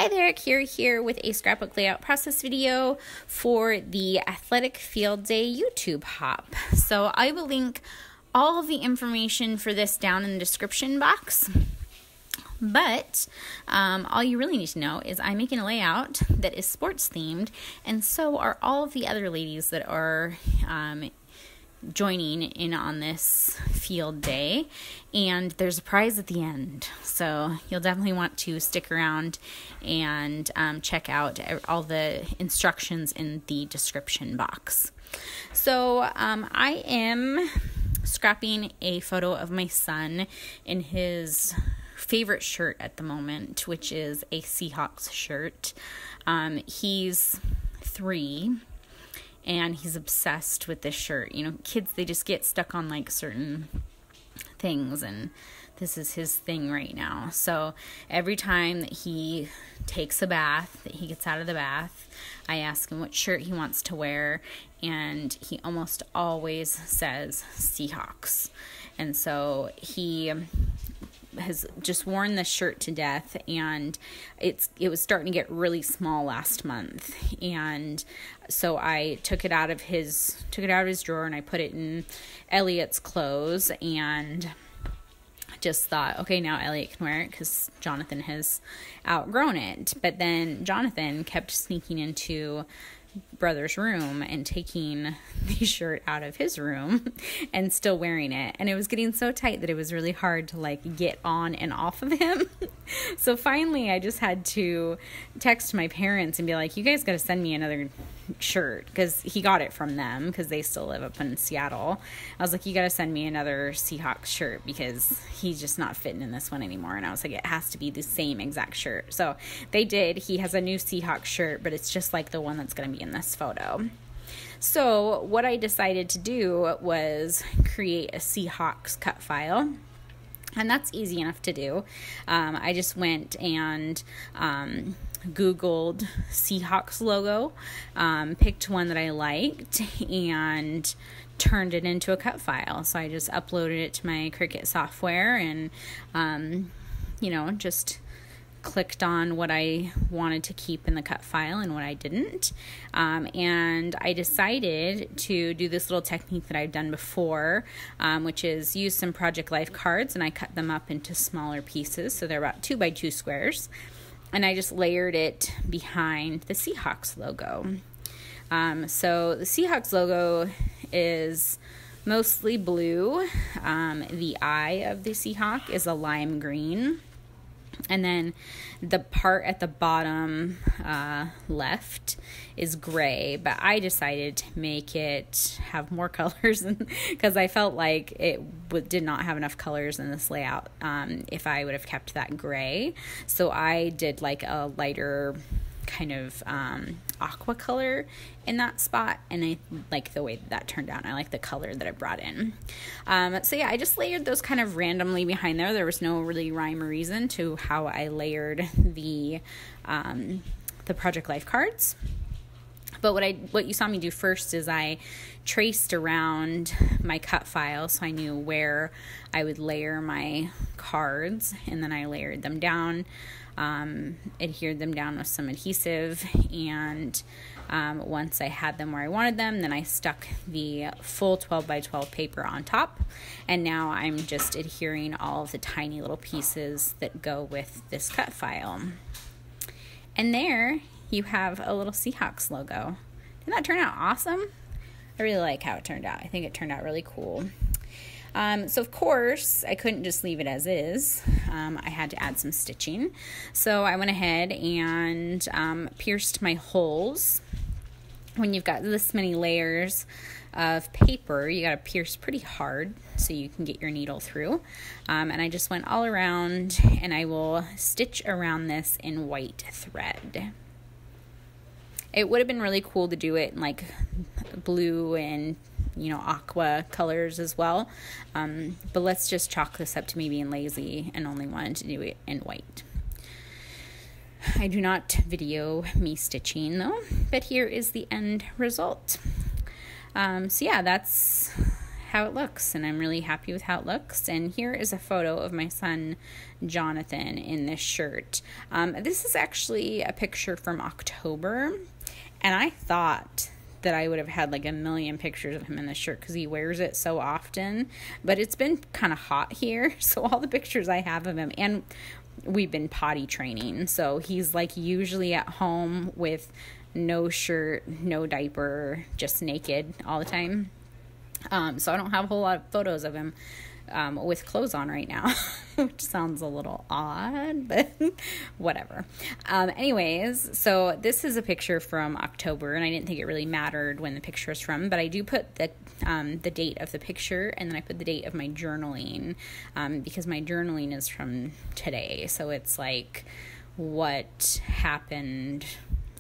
Hi there, Kira here with a scrapbook layout process video for the Athletic Field Day YouTube hop. So I will link all of the information for this down in the description box. But all you really need to know is I'm making a layout that is sports themed, and so are all of the other ladies that are joining in on this field day, and there's a prize at the end, so you'll definitely want to stick around and check out all the instructions in the description box. So I am scrapping a photo of my son in his favorite shirt at the moment, which is a Seahawks shirt. He's 3 and he's obsessed with this shirt. You know, kids, they just get stuck on like certain things, and this is his thing right now. So every time that he takes a bath, that he gets out of the bath, I ask him what shirt he wants to wear, and he almost always says Seahawks. And so he has just worn this shirt to death, and it was starting to get really small last month, and so I took it out of his drawer and I put it in Elliot's clothes, and just thought, okay, now Elliot can wear it because Jonathan has outgrown it. But then Jonathan kept sneaking into brother's room and taking the shirt out of his room and still wearing it, and it was getting so tight that it was really hard to like get on and off of him. So finally I just had to text my parents and be like, you guys got to send me another shirt, because he got it from them because they still live up in Seattle. I was like, you got to send me another Seahawks shirt because he's just not fitting in this one anymore. And I was like, it has to be the same exact shirt. So they did. He has a new Seahawks shirt, but it's just like the one that's going to be in this photo. So what I decided to do was create a Seahawks cut file. And that's easy enough to do. I just went and Googled Seahawks logo, picked one that I liked, and turned it into a cut file. So I just uploaded it to my Cricut software and, just clicked on what I wanted to keep in the cut file and what I didn't. And I decided to do this little technique that I've done before, which is use some Project Life cards, and I cut them up into smaller pieces. So they're about 2 by 2 squares. And I just layered it behind the Seahawks logo. So the Seahawks logo is mostly blue. The eye of the Seahawk is a lime green. And then the part at the bottom left is gray, but I decided to make it have more colors because I felt like it did not have enough colors in this layout if I would have kept that gray. So I did like a lighter kind of aqua color in that spot, and I like the way that turned out. I like the color that I brought in. So yeah, I just layered those kind of randomly behind there. There was no really rhyme or reason to how I layered the Project Life cards. But what you saw me do first is I traced around my cut file, so I knew where I would layer my cards, and then I layered them down, adhered them down with some adhesive, and once I had them where I wanted them, then I stuck the full 12 by 12 paper on top, and now I'm just adhering all of the tiny little pieces that go with this cut file. And there you have a little Seahawks logo. Didn't that turn out awesome? I really like how it turned out. I think it turned out really cool. So of course, I couldn't just leave it as is. I had to add some stitching. So I went ahead and pierced my holes. When you've got this many layers of paper, you got to pierce pretty hard so you can get your needle through. And I just went all around, and I will stitch around this in white thread. It would have been really cool to do it in like blue and aqua colors as well. But let's just chalk this up to me being lazy and only wanted to do it in white. I do not video me stitching though, but here is the end result. So yeah, that's how it looks, and I'm really happy with how it looks. And here is a photo of my son Jonathan in this shirt. This is actually a picture from October, and I thought that I would have had like a million pictures of him in this shirt because he wears it so often, but it's been kind of hot here, so all the pictures I have of him, and we've been potty training, so he's like usually at home with no shirt, no diaper, just naked all the time. So I don't have a whole lot of photos of him with clothes on right now, which sounds a little odd, but whatever. Anyways, so this is a picture from October, and I didn't think it really mattered when the picture is from, but I do put the date of the picture, and then I put the date of my journaling, because my journaling is from today, so it's like what happened,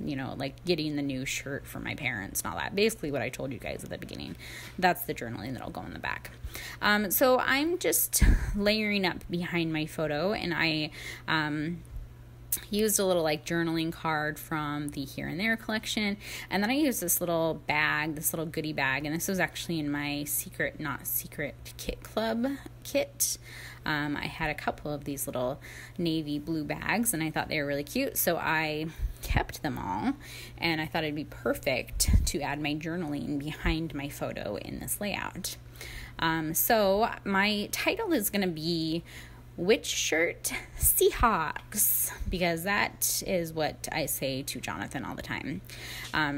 you know, like getting the new shirt for my parents and all that. Basically what I told you guys at the beginning. That's the journaling that'll go in the back. So I'm just layering up behind my photo, and I used a little like journaling card from the Here and There collection, and then I used this little bag, this little goodie bag, and this was actually in my Secret Not Secret Kit Club kit. I had a couple of these little navy blue bags, and I thought they were really cute, so I kept them all, and I thought it'd be perfect to add my journaling behind my photo in this layout. So my title is going to be Which Shirt? Seahawks, because that is what I say to Jonathan all the time.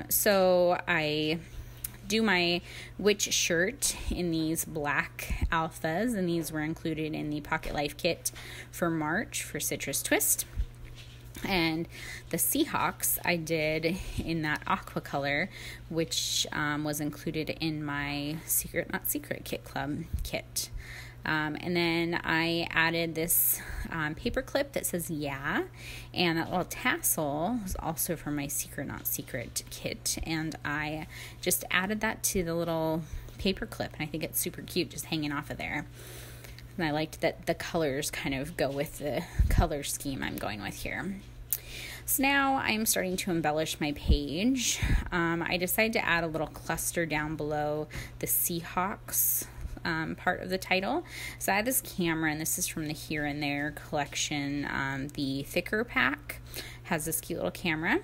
So I do my Which Shirt in these black alphas, and these were included in the Pocket Life kit for March for Citrus Twist. And the Seahawks I did in that aqua color, which was included in my Secret Not Secret Kit Club kit. And then I added this paper clip that says yeah, and that little tassel was also from my Secret Not Secret kit, and I just added that to the little paper clip, and I think it's super cute just hanging off of there. And I liked that the colors kind of go with the color scheme I'm going with here. So now I'm starting to embellish my page. I decided to add a little cluster down below the Seahawks part of the title. So I have this camera, and this is from the Here and There collection. The thicker pack has this cute little camera.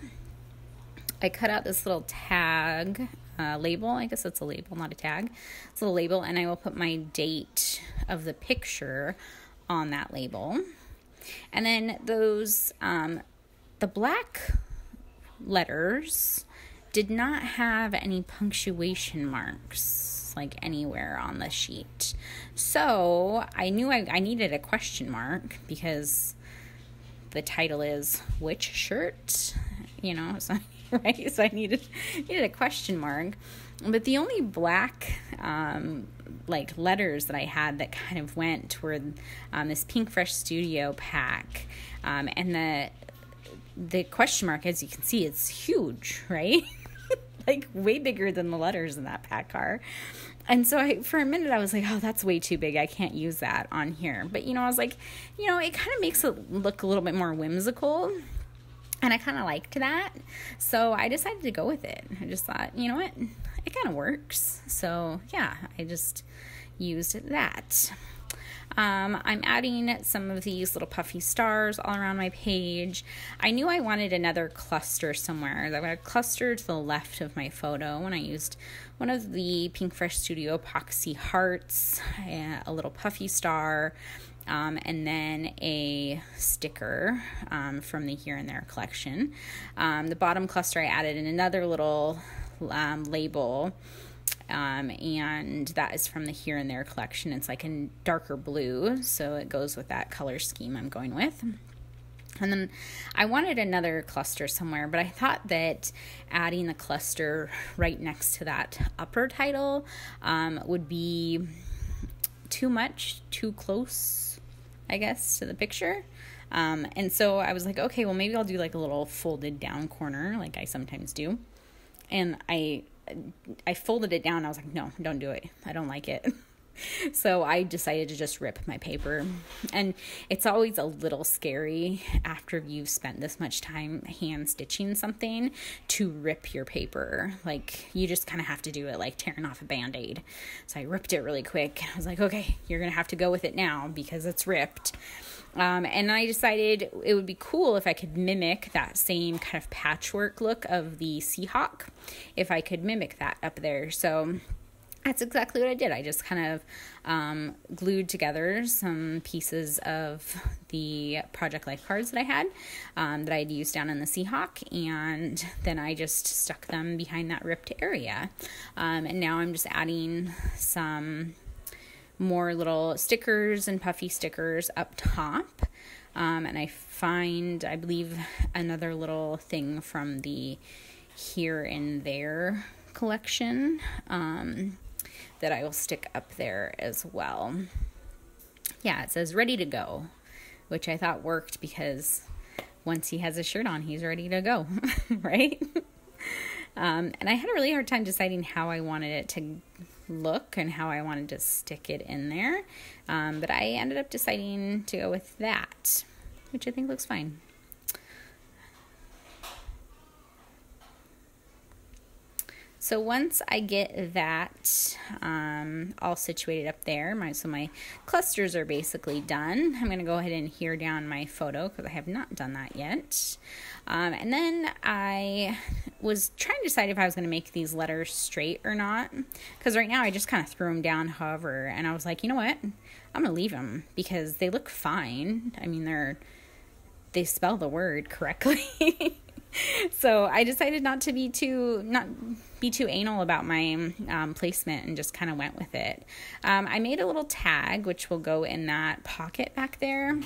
I cut out this little tag label. I guess it's a label, not a tag. It's a little label, and I will put my date of the picture on that label. And then those, the black letters did not have any punctuation marks like anywhere on the sheet. So I knew I needed a question mark because the title is Which Shirt? You know, so, right? So I needed a question mark. But the only black like letters that I had that kind of went were this Pink Fresh Studio pack, and the question mark, as you can see, it's huge, right? Like way bigger than the letters in that pack are. And so for a minute I was like, oh, that's way too big. I can't use that on here. But, I was like, it kind of makes it look a little bit more whimsical. And I kind of liked that. So I decided to go with it. I just thought, you know what? It kind of works. So yeah, I just used that. I'm adding some of these little puffy stars all around my page. I knew I wanted another cluster somewhere. I want a cluster to the left of my photo, and I used one of the Pink Fresh Studio epoxy hearts, a little puffy star, and then a sticker from the Here and There collection. The bottom cluster I added in another little label, and that is from the Here and There collection. It's like a darker blue, so it goes with that color scheme I'm going with. And then I wanted another cluster somewhere, but I thought that adding the cluster right next to that upper title would be too much, too close, I guess, to the picture. And so I was like, okay, well, maybe I'll do like a little folded down corner like I sometimes do. And I folded it down. I was like, no, don't do it. I don't like it. So I decided to just rip my paper. And it's always a little scary after you've spent this much time hand stitching something to rip your paper. Like, you just kind of have to do it like tearing off a Band-Aid. So I ripped it really quick. I was like, okay, you're going to have to go with it now because it's ripped. And I decided it would be cool if I could mimic that same kind of patchwork look of the Seahawk, if I could mimic that up there. So that's exactly what I did. I just kind of glued together some pieces of the Project Life cards that I had, that I'd used down in the Seahawk, and then I just stuck them behind that ripped area. And now I'm just adding some more little stickers and puffy stickers up top. And I believe, another little thing from the Here and There collection, that I will stick up there as well. Yeah, it says ready to go, which I thought worked because once he has a shirt on, he's ready to go, right? And I had a really hard time deciding how I wanted it to look and how I wanted to stick it in there. But I ended up deciding to go with that, which I think looks fine. So once I get that all situated up there, my clusters are basically done. I'm going to go ahead and adhere down my photo because I have not done that yet. And then I was trying to decide if I was going to make these letters straight or not, because right now I just kind of threw them down however, and I was like, you know what? I'm going to leave them because they look fine. I mean, they spell the word correctly. So I decided not be too anal about my placement and just kind of went with it. I made a little tag which will go in that pocket back there,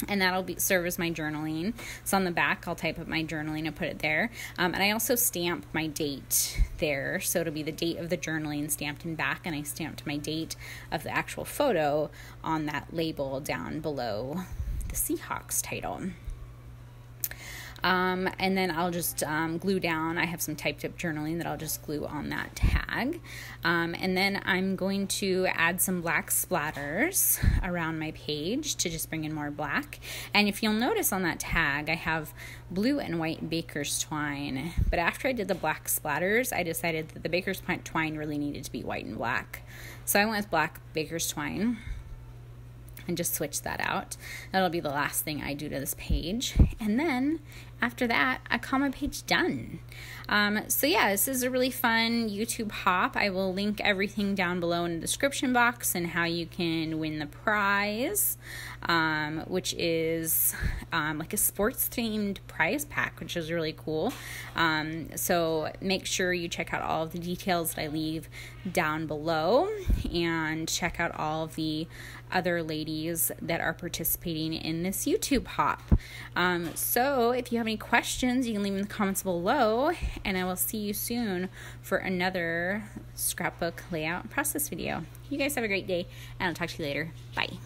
and that'll serve as my journaling. So on the back I'll type up my journaling and put it there. And I also stamp my date there, so it'll be the date of the journaling stamped in back, and I stamped my date of the actual photo on that label down below the Seahawks title. And then I'll just glue down, I have some typed up journaling that I'll just glue on that tag. And then I'm going to add some black splatters around my page to just bring in more black. And if you'll notice on that tag, I have blue and white baker's twine. But after I did the black splatters, I decided that the baker's twine really needed to be white and black. So I went with black baker's twine and just switch that out. That'll be the last thing I do to this page. And then after that, I call my page done. So yeah, this is a really fun YouTube hop. I will link everything down below in the description box and how you can win the prize, which is like a sports themed prize pack, which is really cool. So make sure you check out all of the details that I leave down below, and check out all of the other ladies that are participating in this YouTube hop. So if you have any questions, you can leave them in the comments below, and I will see you soon for another scrapbook layout process video. You guys have a great day, and I'll talk to you later. Bye.